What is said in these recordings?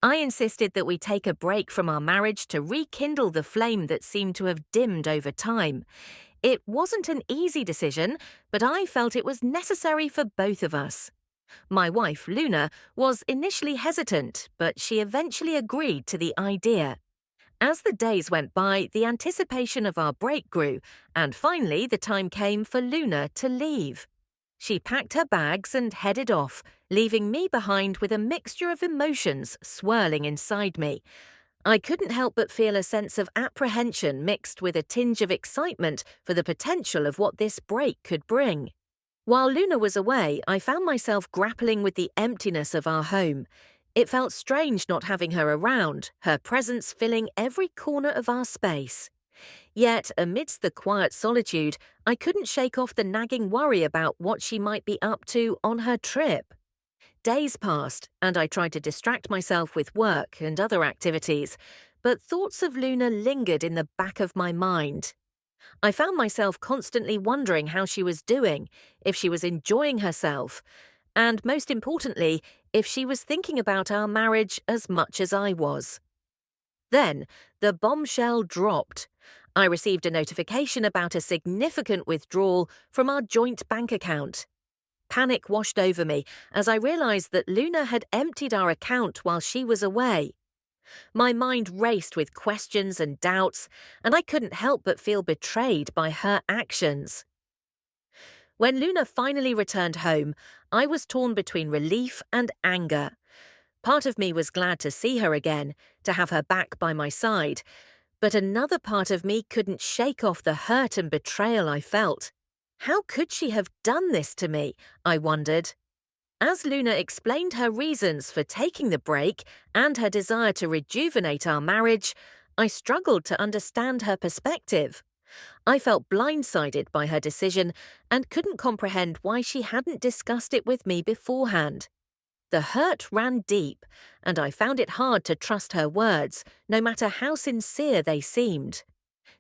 I insisted that we take a break from our marriage to rekindle the flame that seemed to have dimmed over time. It wasn't an easy decision, but I felt it was necessary for both of us. My wife, Luna, was initially hesitant, but she eventually agreed to the idea. As the days went by, the anticipation of our break grew, and finally the time came for Luna to leave. She packed her bags and headed off, leaving me behind with a mixture of emotions swirling inside me. I couldn't help but feel a sense of apprehension mixed with a tinge of excitement for the potential of what this break could bring. While Luna was away, I found myself grappling with the emptiness of our home. It felt strange not having her around, her presence filling every corner of our space. Yet, amidst the quiet solitude, I couldn't shake off the nagging worry about what she might be up to on her trip. Days passed, and I tried to distract myself with work and other activities, but thoughts of Luna lingered in the back of my mind. I found myself constantly wondering how she was doing, if she was enjoying herself, and most importantly, if she was thinking about our marriage as much as I was. Then, the bombshell dropped. I received a notification about a significant withdrawal from our joint bank account. Panic washed over me as I realized that Luna had emptied our account while she was away. My mind raced with questions and doubts, and I couldn't help but feel betrayed by her actions. When Luna finally returned home, I was torn between relief and anger. Part of me was glad to see her again, to have her back by my side, but another part of me couldn't shake off the hurt and betrayal I felt. How could she have done this to me? I wondered. As Luna explained her reasons for taking the break and her desire to rejuvenate our marriage, I struggled to understand her perspective. I felt blindsided by her decision and couldn't comprehend why she hadn't discussed it with me beforehand. The hurt ran deep, and I found it hard to trust her words, no matter how sincere they seemed.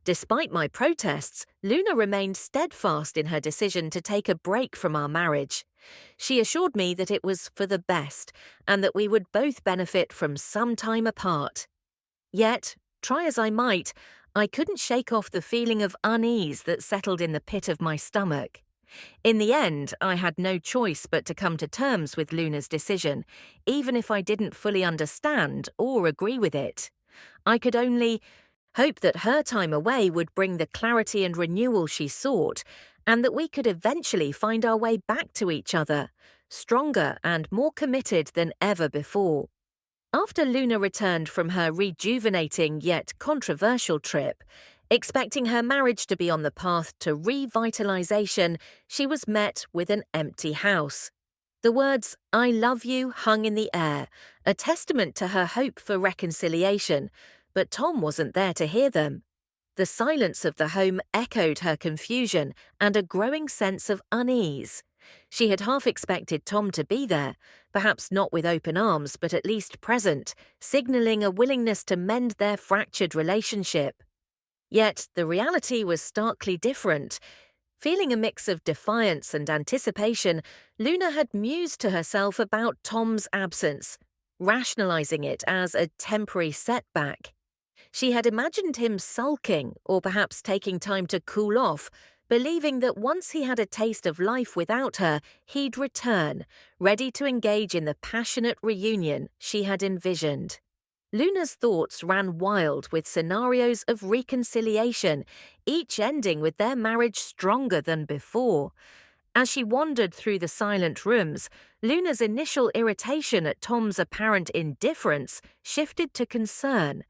Despite my protests, Luna remained steadfast in her decision to take a break from our marriage. She assured me that it was for the best and that we would both benefit from some time apart. Yet, try as I might, I couldn't shake off the feeling of unease that settled in the pit of my stomach. In the end, I had no choice but to come to terms with Luna's decision, even if I didn't fully understand or agree with it. I could only hope that her time away would bring the clarity and renewal she sought, and that we could eventually find our way back to each other, stronger and more committed than ever before. After Luna returned from her rejuvenating yet controversial trip, expecting her marriage to be on the path to revitalization, she was met with an empty house. The words, "I love you," hung in the air, a testament to her hope for reconciliation, but Tom wasn't there to hear them. The silence of the home echoed her confusion and a growing sense of unease. She had half expected Tom to be there, perhaps not with open arms, but at least present, signaling a willingness to mend their fractured relationship. Yet the reality was starkly different. Feeling a mix of defiance and anticipation, Luna had mused to herself about Tom's absence, rationalizing it as a temporary setback. She had imagined him sulking or perhaps taking time to cool off, believing that once he had a taste of life without her, he'd return, ready to engage in the passionate reunion she had envisioned. Luna's thoughts ran wild with scenarios of reconciliation, each ending with their marriage stronger than before. As she wandered through the silent rooms, Luna's initial irritation at Tom's apparent indifference shifted to concern.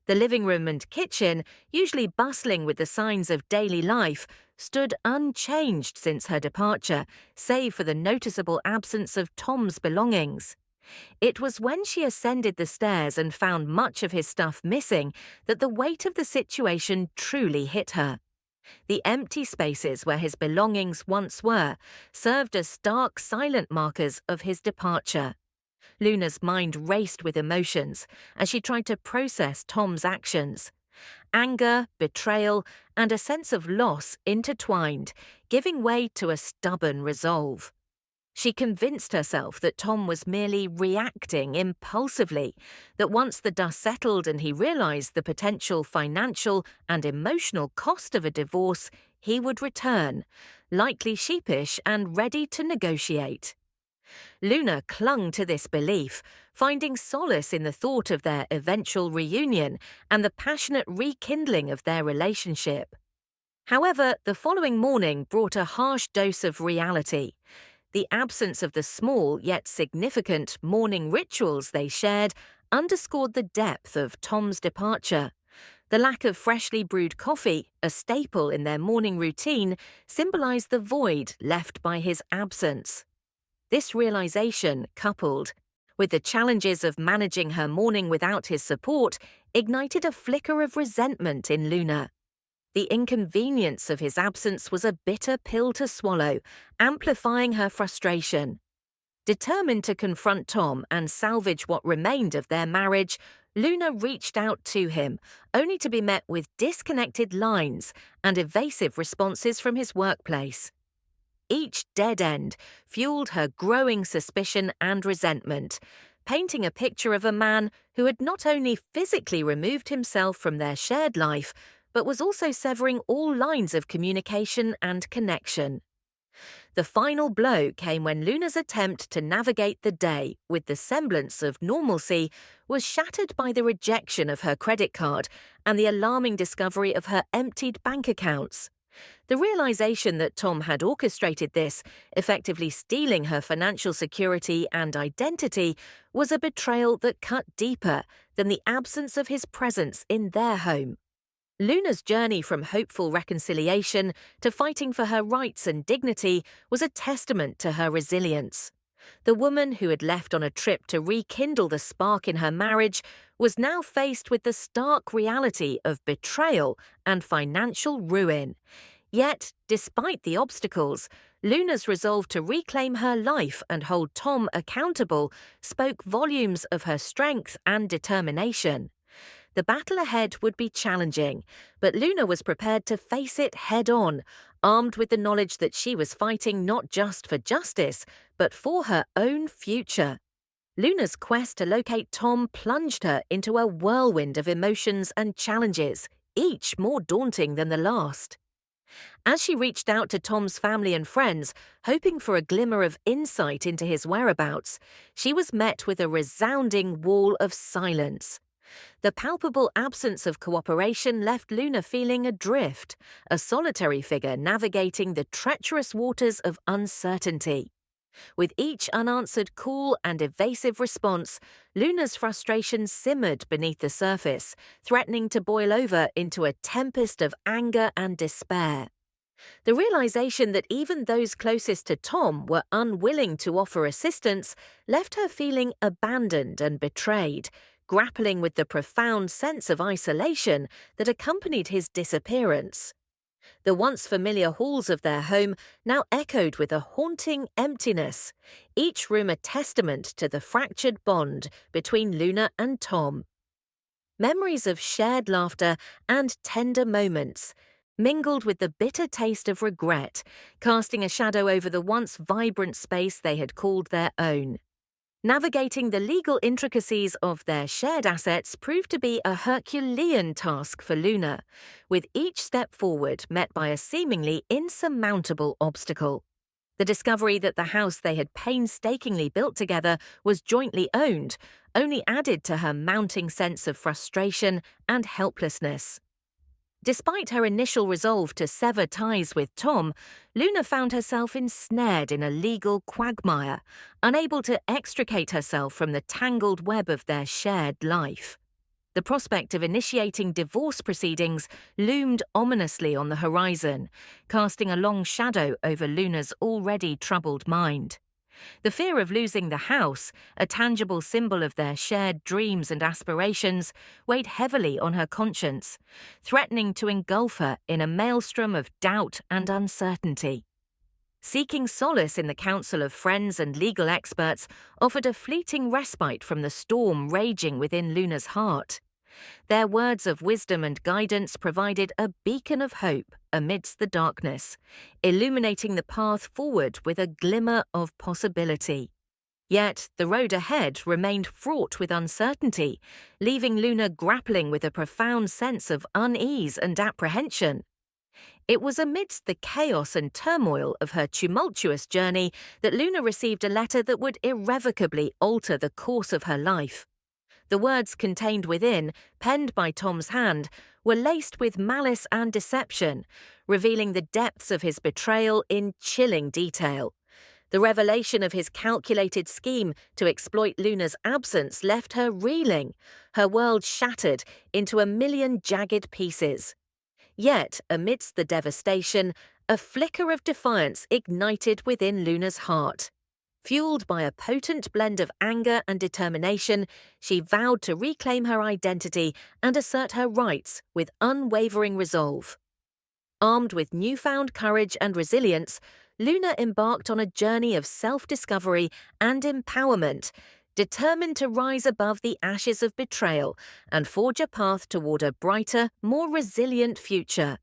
The living room and kitchen, usually bustling with the signs of daily life, stood unchanged since her departure, save for the noticeable absence of Tom's belongings. It was when she ascended the stairs and found much of his stuff missing that the weight of the situation truly hit her. The empty spaces where his belongings once were served as stark, silent markers of his departure. Luna's mind raced with emotions as she tried to process Tom's actions. Anger, betrayal, and a sense of loss intertwined, giving way to a stubborn resolve. She convinced herself that Tom was merely reacting impulsively, that once the dust settled and he realized the potential financial and emotional cost of a divorce, he would return, likely sheepish and ready to negotiate. Luna clung to this belief, finding solace in the thought of their eventual reunion and the passionate rekindling of their relationship. However, the following morning brought a harsh dose of reality. The absence of the small yet significant morning rituals they shared underscored the depth of Tom's departure. The lack of freshly brewed coffee, a staple in their morning routine, symbolized the void left by his absence. This realization, coupled with the challenges of managing her morning without his support, ignited a flicker of resentment in Luna. The inconvenience of his absence was a bitter pill to swallow, amplifying her frustration. Determined to confront Tom and salvage what remained of their marriage, Luna reached out to him, only to be met with disconnected lines and evasive responses from his workplace. Each dead end fueled her growing suspicion and resentment, painting a picture of a man who had not only physically removed himself from their shared life, but was also severing all lines of communication and connection. The final blow came when Luna's attempt to navigate the day with the semblance of normalcy was shattered by the rejection of her credit card and the alarming discovery of her emptied bank accounts. The realization that Tom had orchestrated this, effectively stealing her financial security and identity, was a betrayal that cut deeper than the absence of his presence in their home. Luna's journey from hopeful reconciliation to fighting for her rights and dignity was a testament to her resilience. The woman who had left on a trip to rekindle the spark in her marriage was now faced with the stark reality of betrayal and financial ruin. Yet, despite the obstacles, Luna's resolve to reclaim her life and hold Tom accountable spoke volumes of her strength and determination. The battle ahead would be challenging, but Luna was prepared to face it head-on, armed with the knowledge that she was fighting not just for justice, but for her own future. Luna's quest to locate Tom plunged her into a whirlwind of emotions and challenges, each more daunting than the last. As she reached out to Tom's family and friends, hoping for a glimmer of insight into his whereabouts, she was met with a resounding wall of silence. The palpable absence of cooperation left Luna feeling adrift, a solitary figure navigating the treacherous waters of uncertainty. With each unanswered call and evasive response, Luna's frustration simmered beneath the surface, threatening to boil over into a tempest of anger and despair. The realization that even those closest to Tom were unwilling to offer assistance left her feeling abandoned and betrayed, grappling with the profound sense of isolation that accompanied his disappearance. The once familiar halls of their home now echoed with a haunting emptiness, each room a testament to the fractured bond between Luna and Tom. Memories of shared laughter and tender moments mingled with the bitter taste of regret, casting a shadow over the once vibrant space they had called their own. Navigating the legal intricacies of their shared assets proved to be a Herculean task for Luna, with each step forward met by a seemingly insurmountable obstacle. The discovery that the house they had painstakingly built together was jointly owned only added to her mounting sense of frustration and helplessness. Despite her initial resolve to sever ties with Tom, Luna found herself ensnared in a legal quagmire, unable to extricate herself from the tangled web of their shared life. The prospect of initiating divorce proceedings loomed ominously on the horizon, casting a long shadow over Luna's already troubled mind. The fear of losing the house, a tangible symbol of their shared dreams and aspirations, weighed heavily on her conscience, threatening to engulf her in a maelstrom of doubt and uncertainty. Seeking solace in the counsel of friends and legal experts offered a fleeting respite from the storm raging within Luna's heart. Their words of wisdom and guidance provided a beacon of hope amidst the darkness, illuminating the path forward with a glimmer of possibility. Yet the road ahead remained fraught with uncertainty, leaving Luna grappling with a profound sense of unease and apprehension. It was amidst the chaos and turmoil of her tumultuous journey that Luna received a letter that would irrevocably alter the course of her life. The words contained within, penned by Tom's hand, were laced with malice and deception, revealing the depths of his betrayal in chilling detail. The revelation of his calculated scheme to exploit Luna's absence left her reeling, her world shattered into a million jagged pieces. Yet, amidst the devastation, a flicker of defiance ignited within Luna's heart. Fueled by a potent blend of anger and determination, she vowed to reclaim her identity and assert her rights with unwavering resolve. Armed with newfound courage and resilience, Luna embarked on a journey of self-discovery and empowerment, determined to rise above the ashes of betrayal and forge a path toward a brighter, more resilient future.